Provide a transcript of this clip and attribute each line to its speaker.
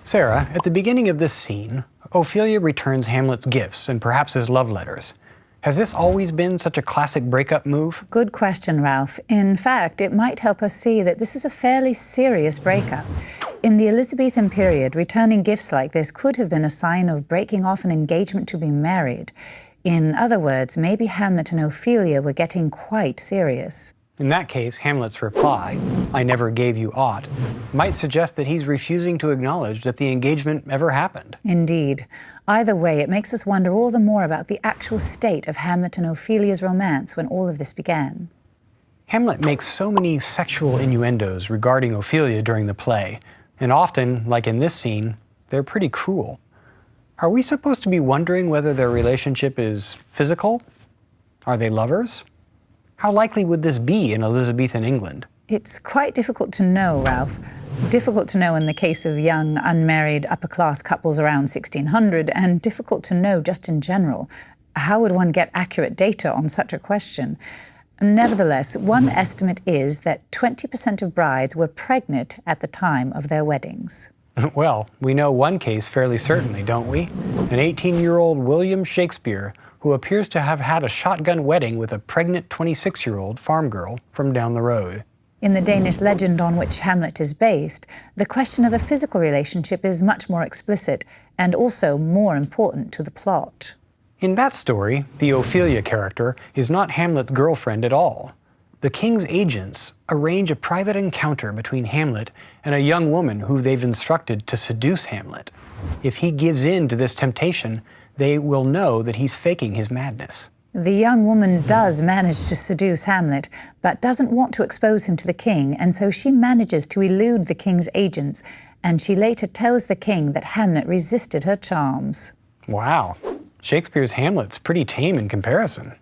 Speaker 1: Sarah, at the beginning of this scene, Ophelia returns Hamlet's gifts and perhaps his love letters. Has this always been such a classic breakup move?
Speaker 2: Good question, Ralph. In fact, it might help us see that this is a fairly serious breakup. In the Elizabethan period, returning gifts like this could have been a sign of breaking off an engagement to be married. In other words, maybe Hamlet and Ophelia were getting quite serious.
Speaker 1: In that case, Hamlet's reply, "I never gave you aught," might suggest that he's refusing to acknowledge that the engagement ever happened.
Speaker 2: Indeed. Either way, it makes us wonder all the more about the actual state of Hamlet and Ophelia's romance when all of this began.
Speaker 1: Hamlet makes so many sexual innuendos regarding Ophelia during the play, and often, like in this scene, they're pretty cruel. Are we supposed to be wondering whether their relationship is physical? Are they lovers? How likely would this be in Elizabethan England?
Speaker 2: It's quite difficult to know, Ralph. Difficult to know in the case of young, unmarried, upper-class couples around 1600, and difficult to know just in general. How would one get accurate data on such a question? Nevertheless, one estimate is that 20% of brides were pregnant at the time of their weddings.
Speaker 1: Well, we know one case fairly certainly, don't we? An 18-year-old William Shakespeare who appears to have had a shotgun wedding with a pregnant 26-year-old farm girl from down the road.
Speaker 2: In the Danish legend on which Hamlet is based, the question of a physical relationship is much more explicit and also more important to the plot.
Speaker 1: In that story, the Ophelia character is not Hamlet's girlfriend at all. The king's agents arrange a private encounter between Hamlet and a young woman who they've instructed to seduce Hamlet. If he gives in to this temptation, they will know that he's faking his madness.
Speaker 2: The young woman does manage to seduce Hamlet, but doesn't want to expose him to the king, and so she manages to elude the king's agents, and she later tells the king that Hamlet resisted her charms.
Speaker 1: Wow, Shakespeare's Hamlet's pretty tame in comparison.